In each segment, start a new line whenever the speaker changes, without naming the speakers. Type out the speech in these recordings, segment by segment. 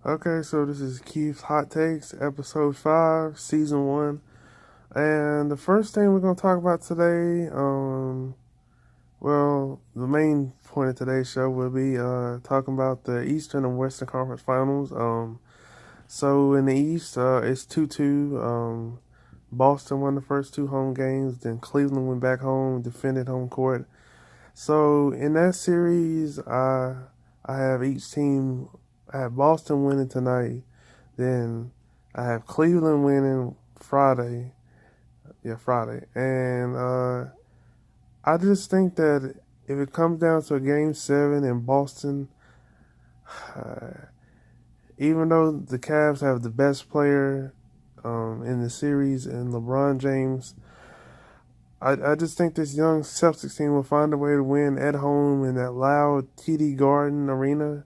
Okay, so this is Keith's Hot Takes, episode 5, season 1. And the first thing we're going to talk about today, the main point of today's show will be talking about the Eastern and Western Conference Finals. So in the East, it's 2-2. Boston won the first two home games, then Cleveland went back home, defended home court. So in that series, I have each team. I have Boston winning tonight. Then I have Cleveland winning Friday. Yeah, Friday. And I just think that if it comes down to a game seven in Boston, uh, even though the Cavs have the best player in the series and LeBron James, I just think this young Celtics team will find a way to win at home in that loud TD Garden arena.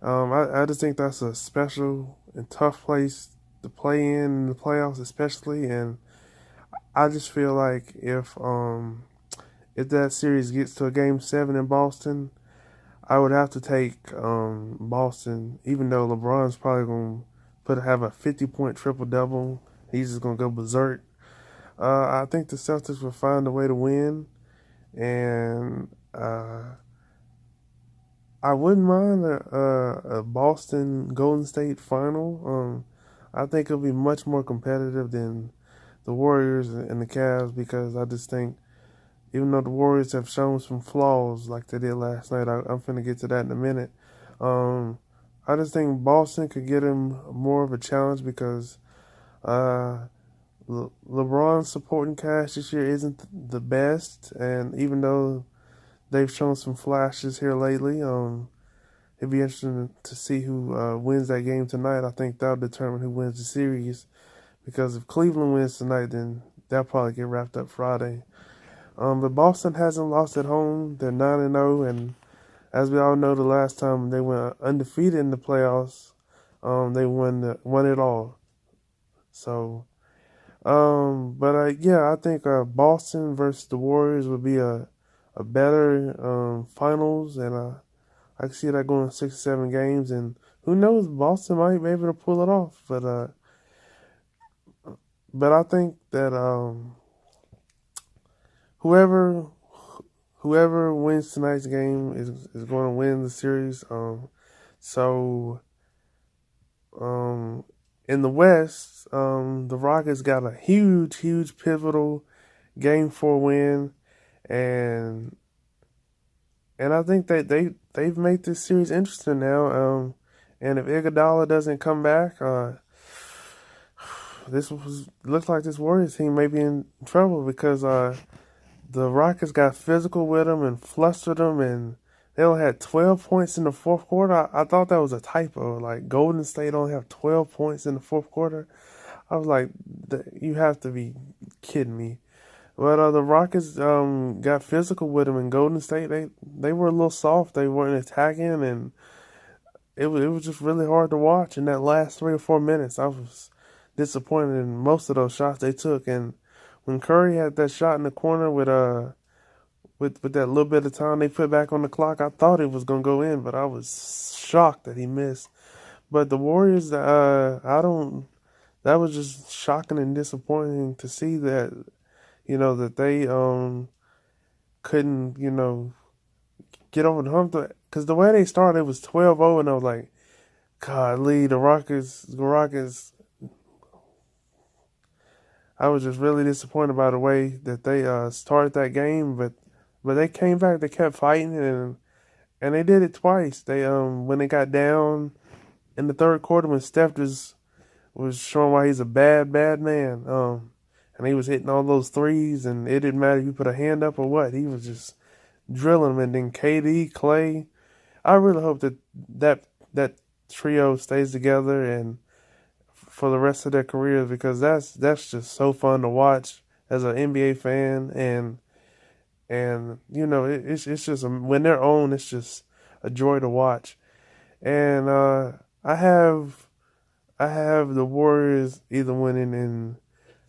I just think that's a special and tough place to play in the playoffs, especially. And I just feel like if that series gets to a game seven in Boston, I would have to take Boston, even though LeBron's probably gonna have a 50-point triple double. He's just gonna go berserk. I think the Celtics will find a way to win, and I wouldn't mind a Boston Golden State final. I think it'll be much more competitive than the Warriors and the Cavs because I just think even though the Warriors have shown some flaws like they did last night, I'm finna get to that in a minute. Um, I just think Boston could get him more of a challenge because uh, LeBron's supporting cast this year isn't the best, and even though they've shown some flashes here lately, it'd be interesting to see who wins that game tonight. I think that'll determine who wins the series because if Cleveland wins tonight, then they'll probably get wrapped up Friday. But Boston hasn't lost at home. They're 9-0, and as we all know, the last time they went undefeated in the playoffs, they won it all. So, I think Boston versus the Warriors would be a better finals, and I can see that going 6 or 7 games, and who knows, Boston might be able to pull it off. But I think that whoever whoever wins tonight's game is going to win the series. So um, in the West, the Rockets got a huge pivotal game 4 win, and I think that they've made this series interesting now. And if Iguodala doesn't come back, looks like this Warriors team may be in trouble because the Rockets got physical with them and flustered them, and they only had 12 points in the fourth quarter. I thought that was a typo. Like, Golden State only have 12 points in the fourth quarter. I was like, you have to be kidding me. But the Rockets got physical with them, and Golden State, they were a little soft. They weren't attacking, and it was just really hard to watch in that last 3 or 4 minutes. I was disappointed in most of those shots they took, and when Curry had that shot in the corner with that little bit of time they put back on the clock, I thought it was gonna go in, but I was shocked that he missed. But the Warriors, I don't. That was just shocking and disappointing to see that that they couldn't get over the hump. Because the way they started, it was 12-0, and I was like, God, Lee, the Rockets. I was just really disappointed by the way that they started that game, but they came back. They kept fighting, and they did it twice. They when they got down in the third quarter when Steph just was showing why he's a bad man. And he was hitting all those threes, and it didn't matter if you put a hand up or what. He was just drilling them. And then KD, Clay. I really hope that trio stays together and for the rest of their careers because that's just so fun to watch as an NBA fan and it's just when they're on it's just a joy to watch and I have I have the Warriors either winning in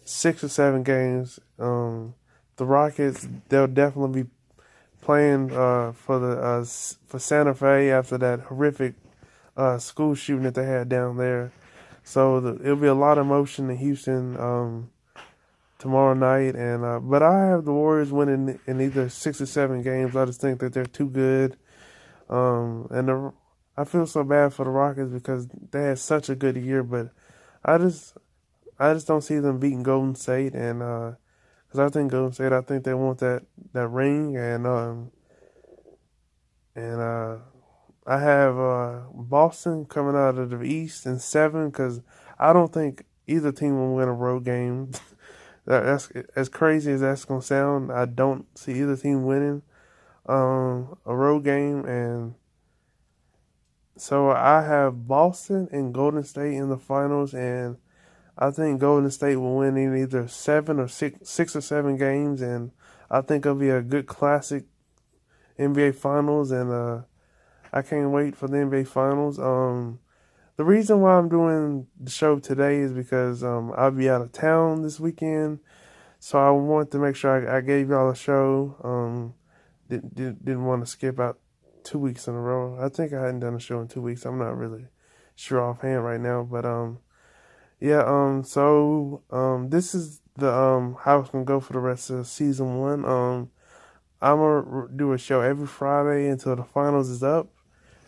6 or 7 games. The Rockets they'll definitely be playing for Santa Fe after that horrific school shooting that they had down there. So it'll be a lot of motion in Houston tomorrow night, and but I have the Warriors winning in either 6 or 7 games. I just think that they're too good. I feel so bad for the Rockets because they had such a good year, but I just I just don't see them beating Golden State, and because I think Golden State, I think they want that ring, and I have Boston coming out of the East in 7 because I don't think either team will win a road game. That's as crazy as that's gonna sound. I don't see either team winning a road game, and so I have Boston and Golden State in the finals, and I think Golden State will win in either 6 or 7 games, and I think it'll be a good classic NBA Finals, and I can't wait for the NBA Finals. The reason why I'm doing the show today is because I'll be out of town this weekend, so I want to make sure I gave y'all a show. Didn't want to skip out 2 weeks in a row. I think I hadn't done a show in 2 weeks. I'm not really sure offhand right now, but yeah. This is the how it's gonna go for the rest of season 1. I'm gonna do a show every Friday until the finals is up,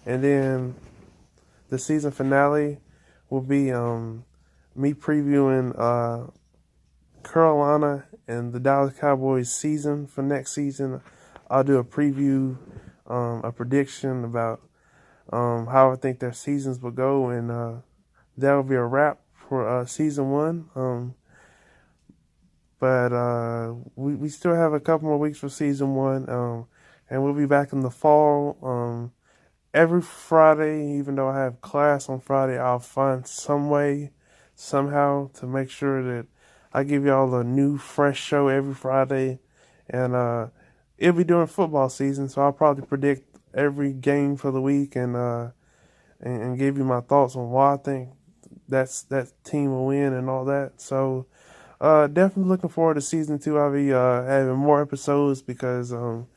and then the season finale will be me previewing Carolina and the Dallas Cowboys season for next season. I'll do a preview, a prediction about how I think their seasons will go, and that will be a wrap for season 1. But we still have a couple more weeks for season 1, and we'll be back in the fall. Every Friday, even though I have class on Friday, I'll find some way, somehow, to make sure that I give y'all a new, fresh show every Friday. And it'll be during football season, so I'll probably predict every game for the week, and give you my thoughts on why I think that team will win and all that. So definitely looking forward to season 2. I'll be having more episodes because it'll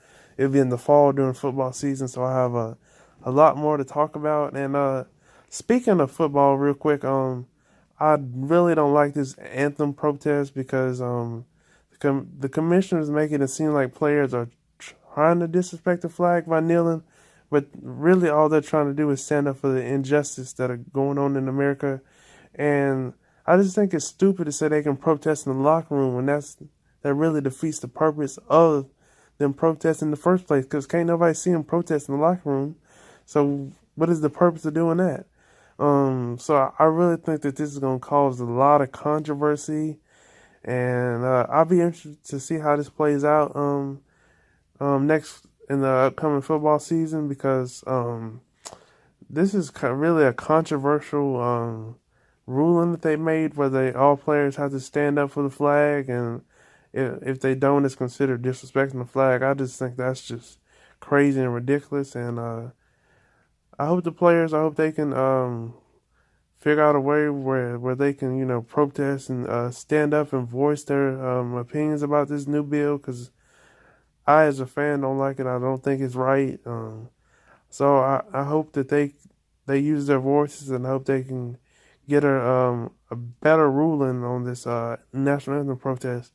be in the fall during football season, so I have a lot more to talk about. And speaking of football, real quick, I really don't like this anthem protest because the commissioners making it seem like players are trying to disrespect the flag by kneeling, but really all they're trying to do is stand up for the injustice that are going on in America. And I just think it's stupid to say they can protest in the locker room when that really defeats the purpose of them protesting in the first place, because can't nobody see them protest in the locker room. So what is the purpose of doing that? So I really think that this is going to cause a lot of controversy, and I'll be interested to see how this plays out next in the upcoming football season, because this is really a controversial ruling that they made, where all players have to stand up for the flag, and if they don't, it's considered disrespecting the flag. I just think that's just crazy and ridiculous, and I hope they can figure out a way where they can protest and stand up and voice their opinions about this new bill, because I, as a fan, don't like it. I don't think it's right. So I hope that they use their voices, and I hope they can get a better ruling on this national anthem protest.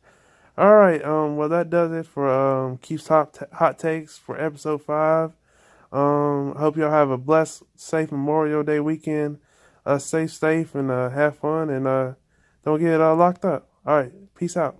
All right. Well, that does it for Keith's hot takes for episode 5. Hope y'all have a blessed, safe Memorial Day weekend. Stay safe and have fun, and don't get locked up. All right. Peace out.